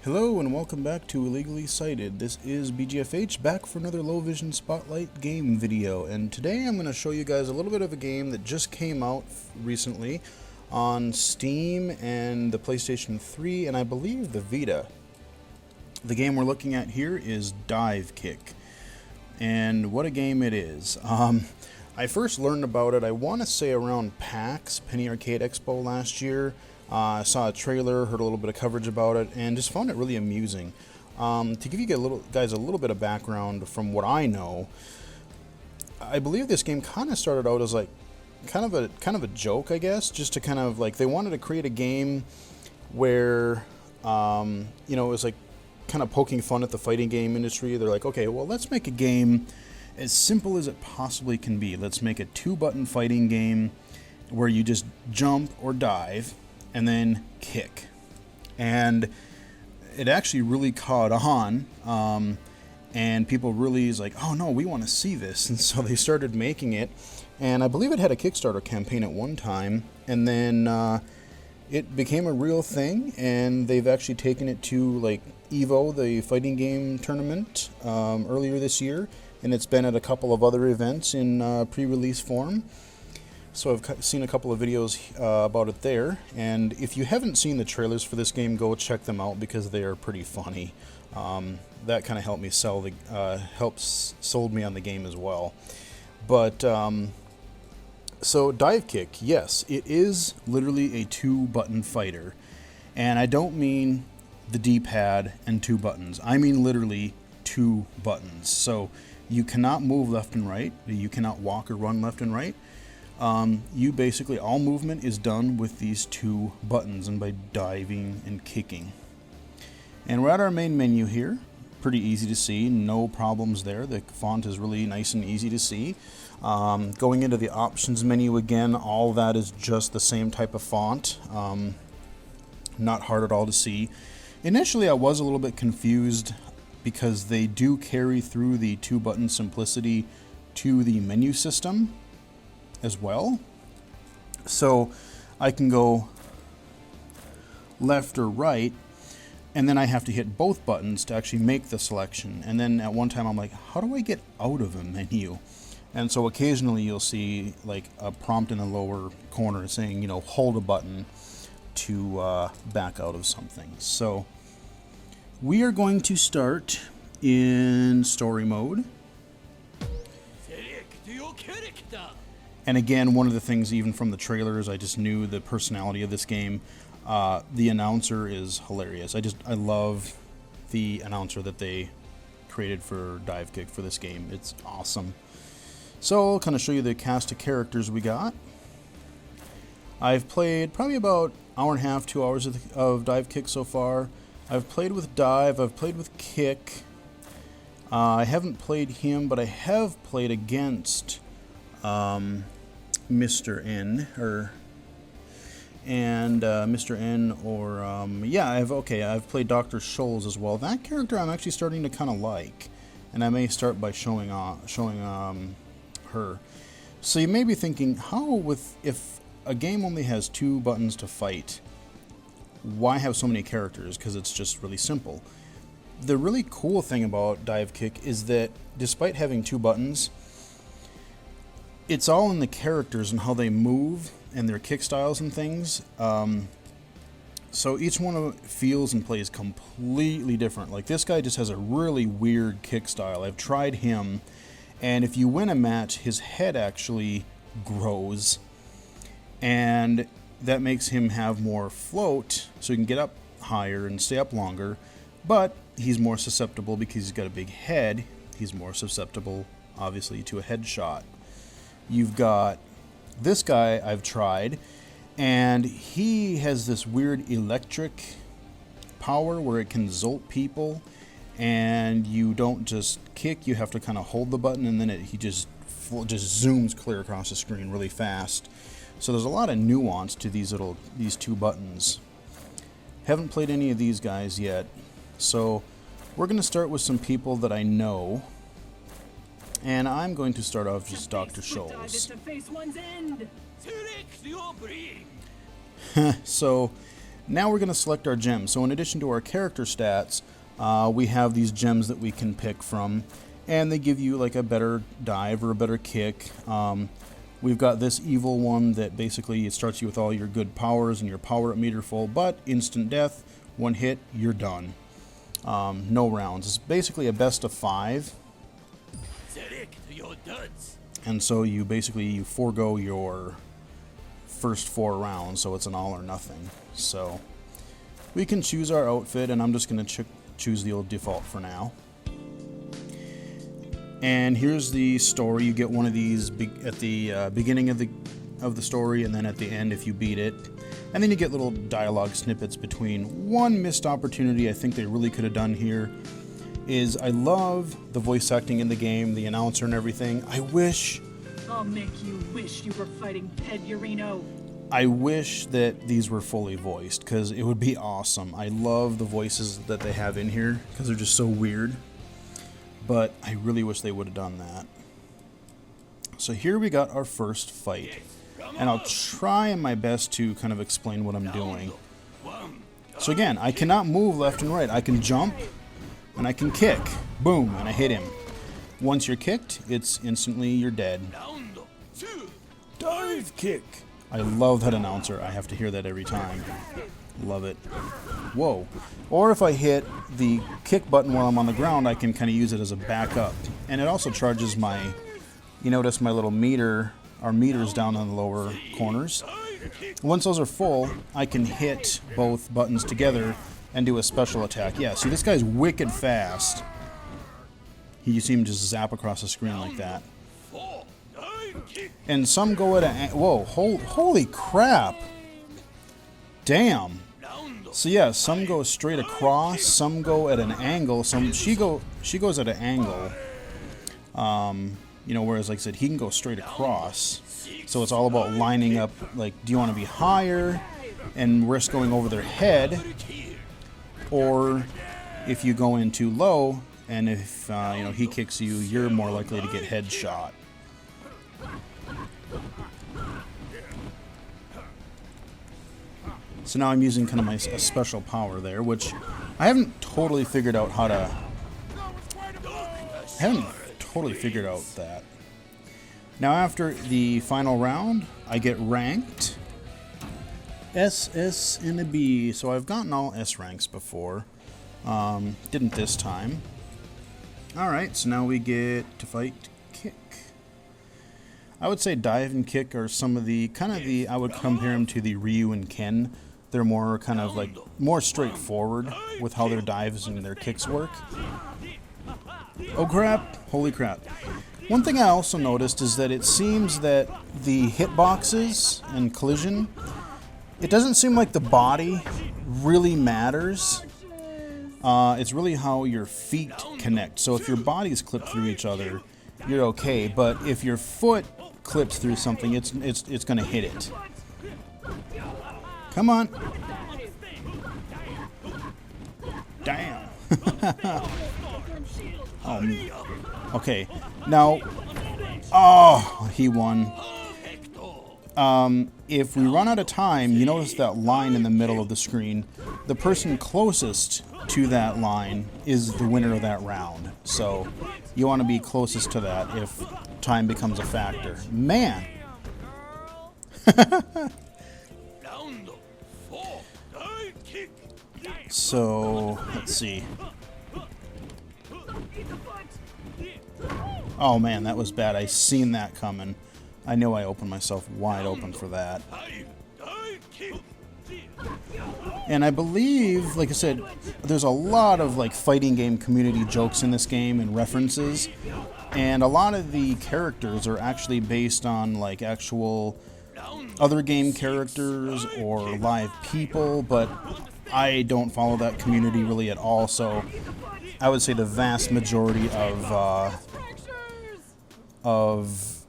Hello and welcome back to Illegally Sighted. This is BGFH back for another low vision spotlight game video, and today I'm going to show you guys a little bit of a game that just came out recently on Steam and the PlayStation 3 and I believe the Vita. The game we're looking at here is Divekick, and what a game it is. I first learned about it, I want to say around PAX, Penny Arcade Expo last year. I saw a trailer, heard a little bit of coverage about it, and just found it really amusing. To give you guys a little bit of background from what I know, I believe this game kind of started out as like kind of a joke, I guess, just to kind of like they wanted to create a game where it was like kind of poking fun at the fighting game industry. They're like, okay, well, let's make a game as simple as it possibly can be. Let's make a 2-button fighting game where you just jump or dive and then kick. And it actually really caught on, and people really is like, oh no, we want to see this. And so they started making it, and I believe it had a Kickstarter campaign at one time, and then it became a real thing, and they've actually taken it to like EVO, the fighting game tournament, earlier this year, and it's been at a couple of other events in pre-release form. So I've seen a couple of videos about it there, and if you haven't seen the trailers for this game, go check them out because they are pretty funny. That kind of helped me sold me on the game as well. But so Divekick, yes, it is literally a 2-button fighter, and I don't mean the D-pad and 2 buttons. I mean literally 2 buttons. So you cannot move left and right. You cannot walk or run left and right. You basically, all movement is done with these 2 buttons and by diving and kicking. And we're at our main menu here. Pretty easy to see, no problems there. The font is really nice and easy to see. Going into the options menu again, all that is just the same type of font. Not hard at all to see. Initially I was a little bit confused because they do carry through the 2-button simplicity to the menu system as well. So I can go left or right, and then I have to hit both buttons to actually make the selection. And then at one time I'm like, how do I get out of a menu? And so occasionally you'll see like a prompt in the lower corner saying, hold a button to back out of something. So we are going to start in story mode. And again, one of the things, even from the trailers, I just knew the personality of this game. The announcer is hilarious. I love the announcer that they created for Divekick for this game. It's awesome. So I'll kind of show you the cast of characters we got. I've played probably about 1.5 to 2 hours of Divekick so far. I've played with Dive. I've played with Kick. I haven't played him, but I have played against Mr. N, I've played Dr. Scholes as well. That character I'm actually starting to kind of like, and I may start by showing her. So you may be thinking, if a game only has 2 buttons to fight, why have so many characters? Because it's just really simple. The really cool thing about Divekick is that despite having 2 buttons, it's all in the characters and how they move and their kick styles and things. So each one feels and plays completely different. Like this guy just has a really weird kick style. I've tried him, and if you win a match, his head actually grows, and that makes him have more float, so he can get up higher and stay up longer. But he's more susceptible because he's got a big head. He's more susceptible, obviously, to a headshot. You've got this guy I've tried, and he has this weird electric power where it can zolt people, and you don't just kick, you have to kind of hold the button, and then he just zooms clear across the screen really fast. So there's a lot of nuance to these 2 buttons. Haven't played any of these guys yet, so we're going to start with some people that I know. And I'm going to start off as Dr. Scholes. So Now we're going to select our gems. So in addition to our character stats, we have these gems that we can pick from, and they give you like a better dive or a better kick. We've got this evil one that basically it starts you with all your good powers and your power up meter full, but instant death, one hit, you're done. No rounds. It's basically a best of 5. And so you basically forego your first 4 rounds, so it's an all or nothing. So we can choose our outfit, and I'm just going to choose the old default for now. And here's the story. You get one of these at the beginning of the story, and then at the end if you beat it. And then you get little dialogue snippets between. One missed opportunity I think they really could have done here is I love the voice acting in the game, the announcer and everything. I'll make you wish you were fighting Pedurino. I wish that these were fully voiced, because it would be awesome. I love the voices that they have in here, because they're just so weird. But I really wish they would have done that. So here we got our first fight. And I'll try my best to kind of explain what I'm doing. So again, I cannot move left and right. I can jump, and I can kick. Boom, and I hit him. Once you're kicked, it's instantly you're dead. Dive kick. I love that announcer. I have to hear that every time. Love it. Whoa. Or if I hit the kick button while I'm on the ground, I can kind of use it as a backup. And it also charges my, you notice my little meter, our meters down in the lower corners. Once those are full, I can hit both buttons together and do a special attack. Yeah, see, this guy's wicked fast. You see him just zap across the screen like that. And some go at a... Whoa, holy crap. Damn. So yeah, some go straight across, some go at an angle, she goes at an angle. You know, whereas like I said, he can go straight across. So it's all about lining up, like, do you want to be higher and risk going over their head? Or if you go in too low, and if you know, he kicks you, you're more likely to get headshot. So now I'm using kind of a special power there, which I haven't totally figured out how to... that. Now after the final round, I get ranked. S, S, and a B. So I've gotten all S ranks before. Didn't this time. Alright, so now we get to fight kick. I would say dive and kick are some of the, I would compare them to the Ryu and Ken. They're more kind of like, more straightforward with how their dives and their kicks work. Oh crap, holy crap. One thing I also noticed is that it seems that the hitboxes and collision, it doesn't seem like the body really matters. It's really how your feet connect. So if your bodies clip through each other, you're okay. But if your foot clips through something, it's going to hit it. Come on. Damn. Okay. Now, oh, he won. If we run out of time, you notice that line in the middle of the screen. The person closest to that line is the winner of that round. So you want to be closest to that if time becomes a factor. Man. So, let's see. Oh man, that was bad. I seen that coming. I know I opened myself wide open for that. And I believe, like I said, there's a lot of like fighting game community jokes in this game and references. And a lot of the characters are actually based on like actual other game characters or live people, but I don't follow that community really at all, so I would say the vast majority of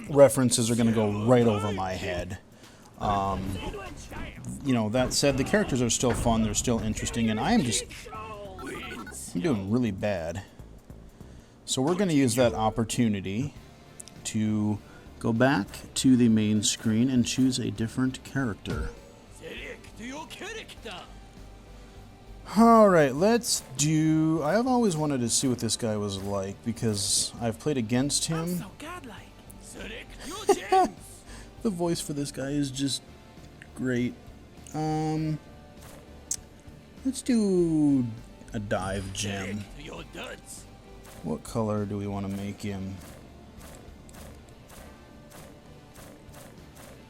references are going to go right over my head. You know, that said, the characters are still fun, they're still interesting, and I'm doing really bad. So we're going to use that opportunity to go back to the main screen and choose a different character. Alright, let's do... I have always wanted to see what this guy was like, because I've played against him. The voice for this guy is just great. Let's do a dive gem. What color do we want to make him?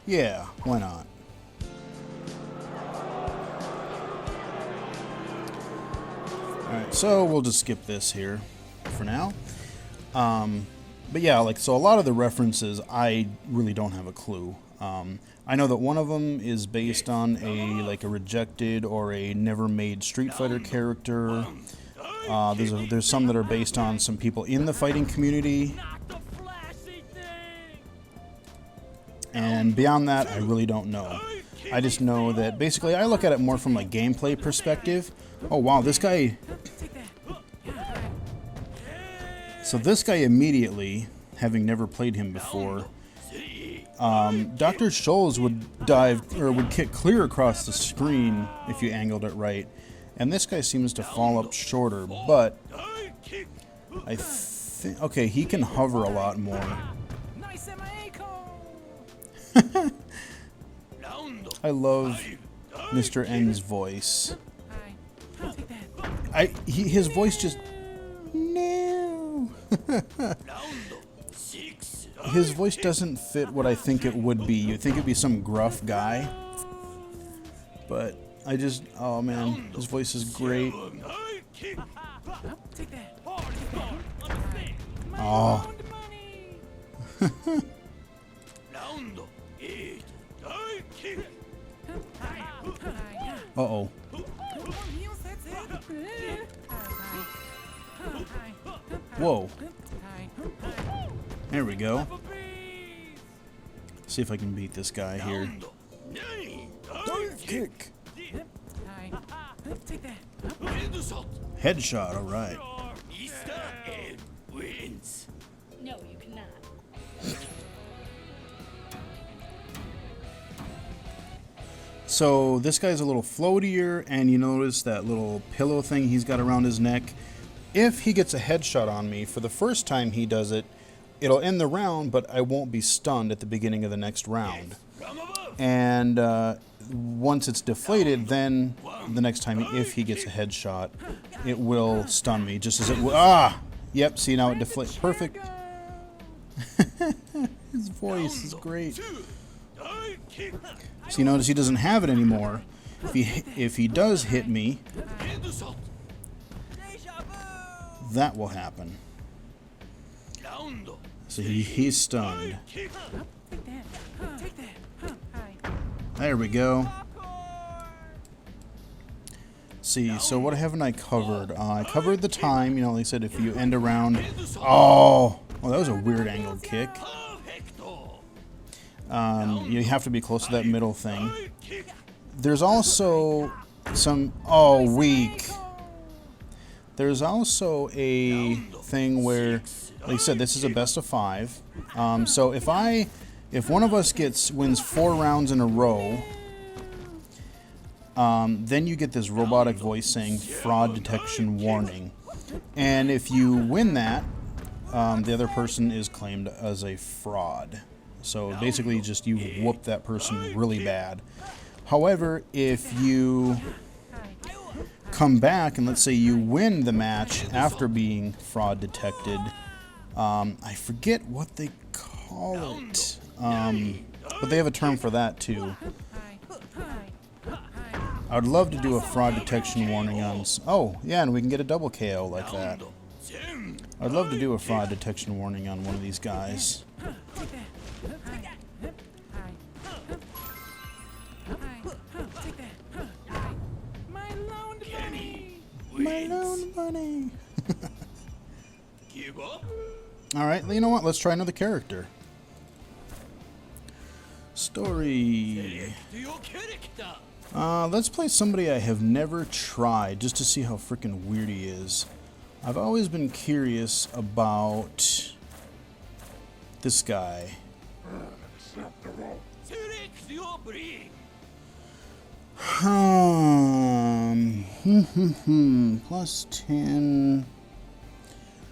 Yeah, why not? Alright, so we'll just skip this here for now. But yeah, like, so a lot of the references, I really don't have a clue. I know that one of them is based on a rejected or a never-made Street Fighter character. There's some that are based on some people in the fighting community. And beyond that, I really don't know. I just know that basically I look at it more from a gameplay perspective. Oh wow, this guy... So this guy immediately, having never played him before, Dr. Scholl's would dive, or would kick clear across the screen if you angled it right. And this guy seems to fall up shorter, but I think... Okay, he can hover a lot more. I love Mr. N's voice. His voice just... No! His voice doesn't fit what I think it would be. You'd think it'd be some gruff guy. But I just... Oh man, his voice is great. Oh. Uh-oh. Whoa. There we go. See if I can beat this guy here. Divekick. Headshot, alright. No, you cannot. So this guy's a little floatier, and you notice that little pillow thing he's got around his neck. If he gets a headshot on me, for the first time he does it, it'll end the round, but I won't be stunned at the beginning of the next round. And once it's deflated, then the next time, if he gets a headshot, it will stun me, just as it will. Ah! Yep, see, now it deflates. Perfect. His voice is great. So you notice he doesn't have it anymore. If he does hit me, that will happen. So he's stunned. There we go. See, so what haven't I covered? I covered the time, you know, like I said, if you end a round... Oh! Well, that was a weird angled kick. You have to be close to that middle thing. There's also some... Oh, weak. There's also a thing where, like I said, this is a best of 5. So if one of us wins 4 rounds in a row, then you get this robotic voice saying fraud detection warning. And if you win that, the other person is claimed as a fraud. So basically just you whoop that person really bad. However, if you come back and let's say you win the match after being fraud detected, I forget what they call it, but they have a term for that too. I would love to do a fraud detection warning on... Oh, yeah, and we can get a double KO like that. I'd love to do a fraud detection warning on one of these guys. My loan money. Alright, you know what? Let's try another character. Story. Let's play somebody I have never tried, just to see how freaking weird he is. I've always been curious about this guy. Plus 10.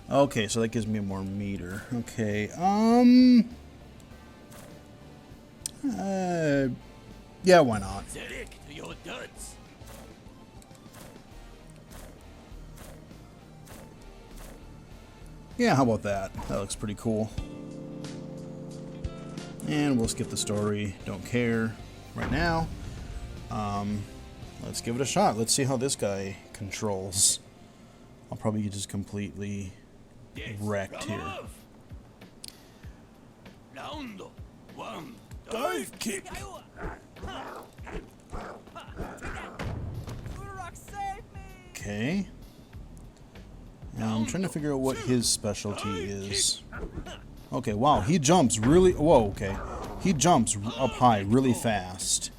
Okay, so that gives me more meter. Okay, yeah, why not? Yeah, how about that? That looks pretty cool. And we'll skip the story. Don't care right now. Let's give it a shot. Let's see how this guy controls. I'll probably get just completely wrecked here. Dive kick. Okay. Now I'm trying to figure out what his specialty is. Okay, wow, he jumps really... Whoa, okay. He jumps up high really fast.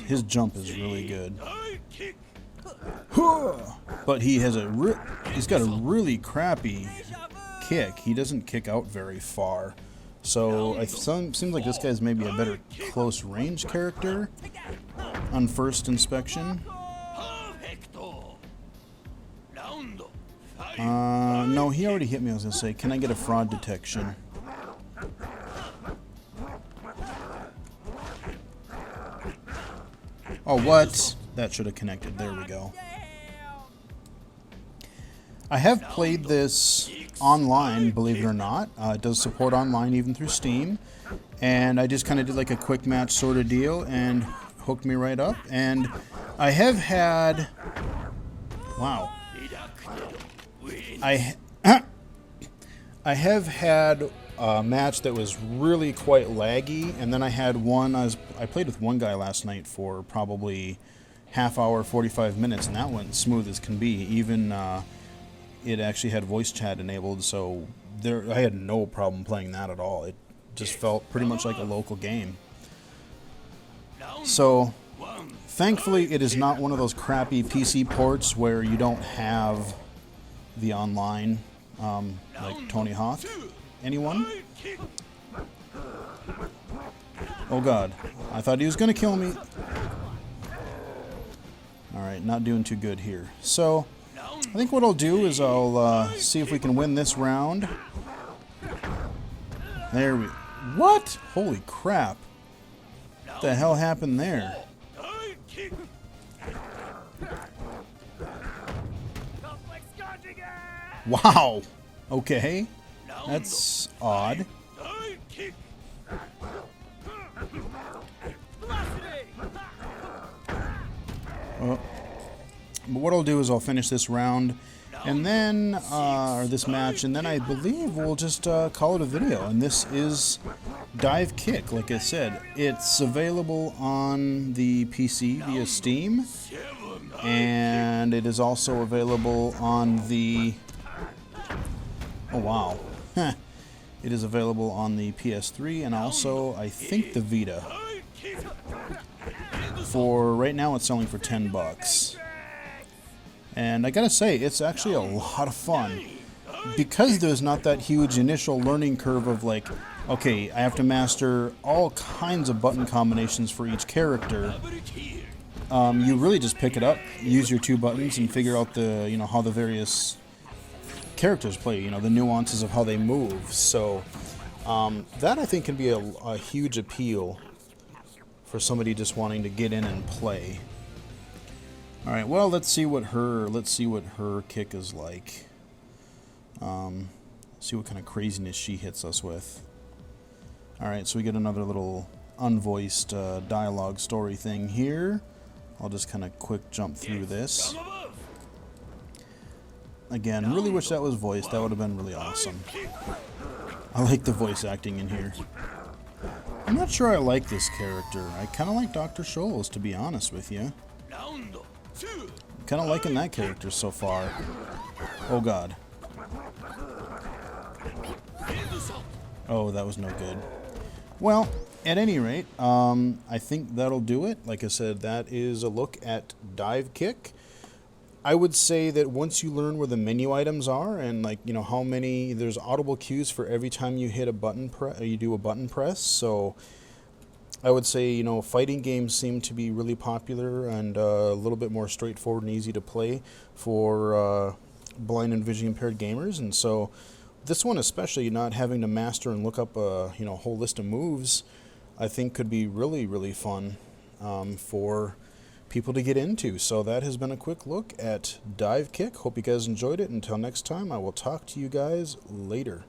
His jump is really good. But he has he's got a really crappy kick. He doesn't kick out very far. So it seems like this guy's maybe a better close range character on first inspection. No, he already hit me. I was going to say, can I get a fraud detection? Oh, what? That should have connected. There we go. I have played this online, believe it or not. It does support online even through Steam. And I just kind of did like a quick match sort of deal and hooked me right up. And I have had... Wow. I have had a match that was really quite laggy, and then I had one, I played with one guy last night for probably half hour, 45 minutes, and that went smooth as can be. Even it actually had voice chat enabled, so I had no problem playing that at all. It just felt pretty much like a local game. So, thankfully, it is not one of those crappy PC ports where you don't have the online, like Tony Hawk. Anyone? Oh god, I thought he was gonna kill me. Alright, not doing too good here. So, I think what I'll do is I'll see if we can win this round. There we... What? Holy crap. What the hell happened there? Wow. Okay. That's odd. But what I'll do is I'll finish this round, and then, or this match, and then I believe we'll just call it a video. And this is Divekick, like I said. It's available on the PC via Steam, and it is also available on the... Oh, wow. It is available on the PS3 and also, I think, the Vita. For right now, it's selling for $10. And I gotta say, it's actually a lot of fun. Because there's not that huge initial learning curve of like, okay, I have to master all kinds of button combinations for each character. You really just pick it up, use your two buttons, and figure out the, how the various characters play, the nuances of how they move. So that I think can be a huge appeal for somebody just wanting to get in and play. All right, well, let's see what her kick is like. See what kind of craziness she hits us with. All right, so we get another little unvoiced dialogue story thing here. I'll just kind of quick jump through this. Again, really wish that was voiced. That would have been really awesome. I like the voice acting in here. I'm not sure I like this character. I kind of like Dr. Scholl's, to be honest with you. Kind of liking that character so far. Oh god. Oh, that was no good. Well, at any rate, I think that'll do it. Like I said, that is a look at Divekick. I would say that once you learn where the menu items are and how many, there's audible cues for every time you hit a button you do a button press. So I would say, you know, fighting games seem to be really popular and a little bit more straightforward and easy to play for blind and vision impaired gamers. And so this one, especially not having to master and look up a whole list of moves, I think could be really, really fun for people to get into. So that has been a quick look at Divekick. Hope you guys enjoyed it. Until next time, I will talk to you guys later.